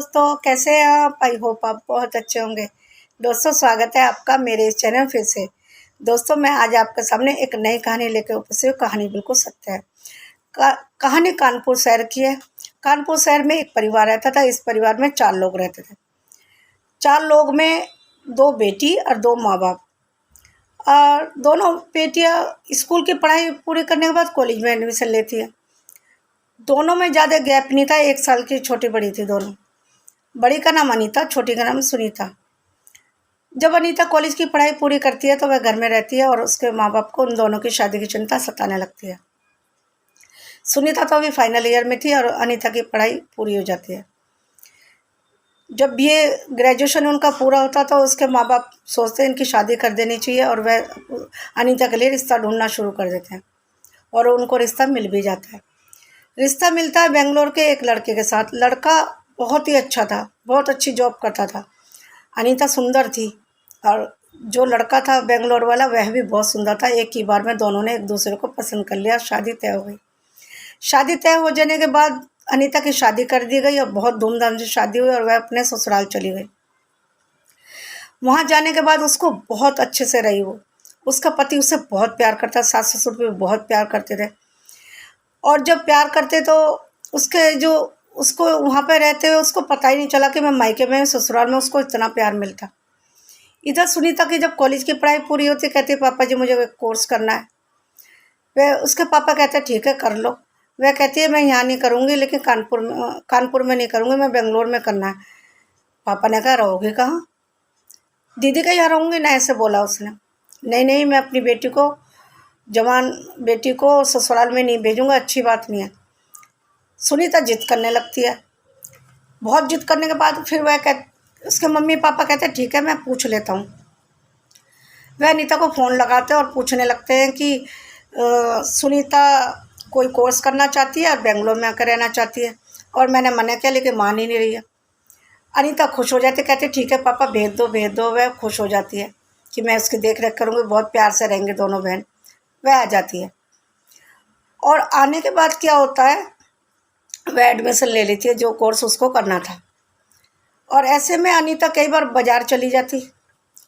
दोस्तों, कैसे हैं आप? आई होप आप बहुत अच्छे होंगे। दोस्तों, स्वागत है आपका मेरे इस चैनल फिर से। दोस्तों, मैं आज आपके सामने एक नई कहानी लेकर उपस्थित हूँ। कहानी बिल्कुल सत्य है। कहानी कानपुर शहर की है। कानपुर शहर में एक परिवार रहता था। इस परिवार में 4 लोग रहते थे। 4 लोग में 2 बेटी और 2 माँ बाप। और दोनों बेटियाँ स्कूल की पढ़ाई पूरी करने के बाद कॉलेज में एडमिशन लेती है। दोनों में ज़्यादा गैप नहीं था, 1 साल की छोटी बड़ी थी दोनों। बड़ी का नाम अनीता, छोटी का नाम सुनीता। जब अनीता कॉलेज की पढ़ाई पूरी करती है तो वह घर में रहती है और उसके माँ बाप को उन दोनों की शादी की चिंता सताने लगती है। सुनीता तो अभी फाइनल ईयर में थी और अनीता की पढ़ाई पूरी हो जाती है। जब ये ग्रेजुएशन उनका पूरा होता तो उसके माँ बाप सोचते हैं इनकी शादी कर देनी चाहिए और वह अनीता के लिए रिश्ता ढूंढना शुरू कर देते हैं और उनको रिश्ता मिल भी जाता है। रिश्ता मिलता है बेंगलोर के एक लड़के के साथ। लड़का बहुत ही अच्छा था, बहुत अच्छी जॉब करता था। अनीता सुंदर थी और जो लड़का था बेंगलोर वाला वह भी बहुत सुंदर था। एक ही बार में दोनों ने एक दूसरे को पसंद कर लिया। शादी तय हो गई। शादी तय हो जाने के बाद अनीता की शादी कर दी गई और बहुत धूमधाम से शादी हुई और वह अपने ससुराल चली गई। वहाँ जाने के बाद उसको बहुत अच्छे से रही वो। उसका पति उससे बहुत प्यार करता, सास ससुर भी बहुत प्यार करते थे। और जब प्यार करते तो उसके जो उसको वहाँ पे रहते हुए उसको पता ही नहीं चला कि मैं मायके में ससुराल में उसको इतना प्यार मिलता। इधर सुनीता की जब कॉलेज की पढ़ाई पूरी होती कहती पापा जी मुझे कोर्स करना है। वह उसके पापा कहते ठीक है कर लो। वह कहती है मैं यहाँ नहीं करूँगी, लेकिन कानपुर में नहीं करूँगी, मैं बेंगलोर में करना है। पापा ने कहा रहोगी कहाँ? दीदी का यहाँ रहूँगी ना, ऐसे बोला उसने। नहीं नहीं, मैं अपनी बेटी को, जवान बेटी को ससुराल में नहीं भेजूँगा, अच्छी बात नहीं है। सुनीता जिद करने लगती है। बहुत जिद करने के बाद फिर उसके मम्मी पापा कहते हैं ठीक है मैं पूछ लेता हूँ। वह अनीता को फ़ोन लगाते हैं और पूछने लगते हैं कि सुनीता कोई कोर्स करना चाहती है और बेंगलोर में आकर रहना चाहती है और मैंने मना किया लेकिन मान ही नहीं रही है। अनीता खुश हो जाती है, कहती है ठीक है पापा भेज दो भेज दो। वह खुश हो जाती है कि मैं उसकी देख रेख करूँगी, बहुत प्यार से रहेंगे दोनों बहन। वह आ जाती है और आने के बाद क्या होता है, वह एडमिशन ले लेती है जो कोर्स उसको करना था। और ऐसे में अनीता कई बार बाज़ार चली जाती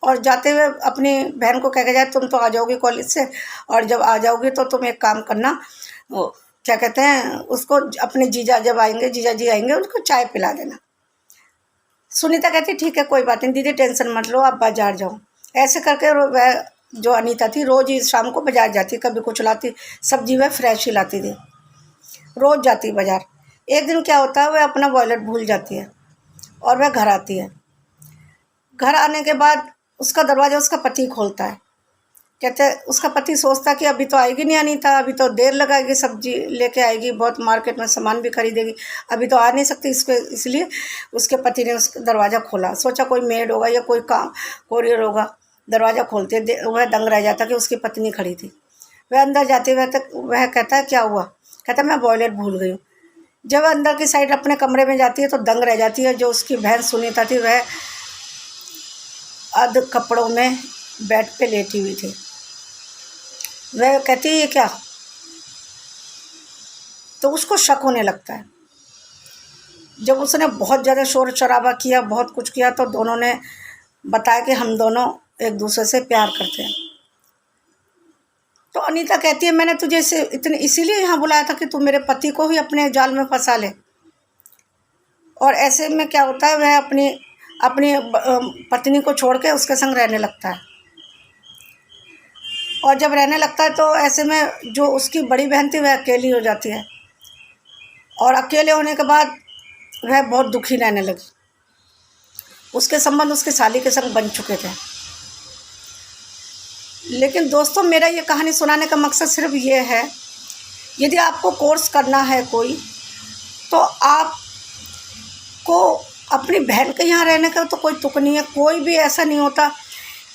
और जाते हुए अपनी बहन को कह के जाए तुम तो आ जाओगी कॉलेज से, और जब आ जाओगी तो तुम एक काम करना, वो क्या कहते हैं उसको, अपने जीजा जब आएंगे, जीजा जी आएंगे, उनको चाय पिला देना। सुनीता कहती ठीक है कोई बात नहीं दीदी, टेंशन मत लो, आप बाज़ार जाओ। ऐसे करके वह जो अनीता थी रोज़ ही शाम को बाज़ार जाती, कभी कुछ लाती, सब्जी वह फ्रेश ही लाती थी, रोज़ जाती बाज़ार। एक दिन क्या होता है, वह अपना वॉलेट भूल जाती है और वह घर आती है। घर आने के बाद उसका दरवाज़ा उसका पति खोलता है। कहते उसका पति सोचता कि अभी तो आएगी नहीं अनीता, अभी तो देर लगाएगी, सब्जी लेके आएगी, बहुत मार्केट में सामान भी खरीदेगी, अभी तो आ नहीं सकती इसलिए उसके पति ने उसका दरवाज़ा खोला। सोचा कोई मेड होगा या कोई काम कोरियर होगा। दरवाज़ा खोलते वह दंग रह जाता कि उसकी पत्नी खड़ी थी। वह अंदर जाते हुए तक वह कहता है क्या हुआ? कहता मैं वॉलेट भूल गई हूँ। जब अंदर की साइड अपने कमरे में जाती है तो दंग रह जाती है। जो उसकी बहन सुनीता थी वह अध कपड़ों में बेड पे लेटी हुई थी। वह कहती है ये क्या? तो उसको शक होने लगता है। जब उसने बहुत ज़्यादा शोर शराबा किया, बहुत कुछ किया, तो दोनों ने बताया कि हम दोनों एक दूसरे से प्यार करते हैं। तो अनीता कहती है मैंने तुझे इसीलिए यहाँ बुलाया था कि तू मेरे पति को ही अपने जाल में फंसा ले। और ऐसे में क्या होता है, वह अपनी अपनी पत्नी को छोड़ के उसके संग रहने लगता है। और जब रहने लगता है तो ऐसे में जो उसकी बड़ी बहन थी वह अकेली हो जाती है और अकेले होने के बाद वह बहुत दुखी रहने लगी। उसके संबंध उसके साली के संग बन चुके थे। लेकिन दोस्तों, मेरा ये कहानी सुनाने का मकसद सिर्फ ये है, यदि आपको कोर्स करना है कोई, तो आपको अपनी बहन के यहाँ रहने का तो कोई तुक नहीं है। कोई भी ऐसा नहीं होता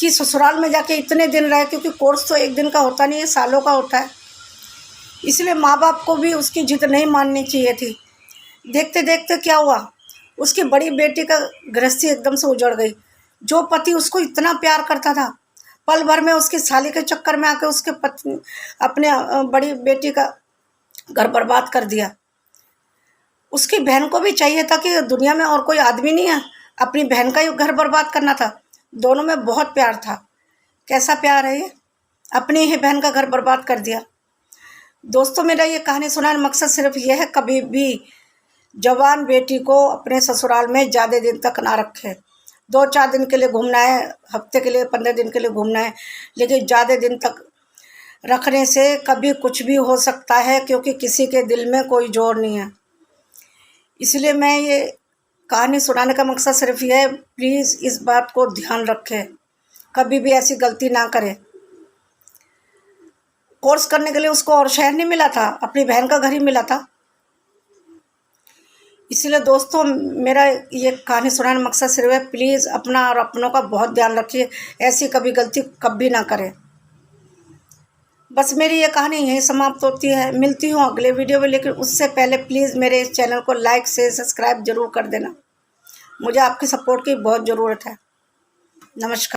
कि ससुराल में जाके इतने दिन रहे, क्योंकि कोर्स तो एक दिन का होता नहीं है, सालों का होता है। इसलिए माँ बाप को भी उसकी जिद नहीं माननी चाहिए थी। देखते देखते क्या हुआ, उसकी बड़ी बेटी का गृहस्थी एकदम से उजड़ गई। जो पति उसको इतना प्यार करता था, पल भर में उसकी साली के चक्कर में आके उसके पत्नी अपने बड़ी बेटी का घर बर्बाद कर दिया। उसकी बहन को भी चाहिए था कि दुनिया में और कोई आदमी नहीं है, अपनी बहन का ही घर बर्बाद करना था। दोनों में बहुत प्यार था। कैसा प्यार है ये, अपनी ही बहन का घर बर्बाद कर दिया। दोस्तों, मेरा ये कहानी सुनाने का मकसद सिर्फ ये है, कभी भी जवान बेटी को अपने ससुराल में ज़्यादा दिन तक ना रखे। 2-4 दिन के लिए घूमना है, हफ्ते के लिए, 15 दिन के लिए घूमना है, लेकिन ज़्यादा दिन तक रखने से कभी कुछ भी हो सकता है, क्योंकि किसी के दिल में कोई जोर नहीं है। इसलिए मैं ये कहानी सुनाने का मकसद सिर्फ ये है, प्लीज़ इस बात को ध्यान रखें, कभी भी ऐसी गलती ना करें। कोर्स करने के लिए उसको और शहर नहीं मिला था, अपनी बहन का घर ही मिला था। इसलिए दोस्तों, मेरा ये कहानी सुनाने का मकसद सिर्फ है, प्लीज़ अपना और अपनों का बहुत ध्यान रखिए, ऐसी कभी गलती कभी ना करें। बस मेरी ये कहानी यहीं समाप्त होती है। मिलती हूँ अगले वीडियो में, लेकिन उससे पहले प्लीज़ मेरे इस चैनल को लाइक से सब्सक्राइब ज़रूर कर देना। मुझे आपकी सपोर्ट की बहुत ज़रूरत है। नमस्कार।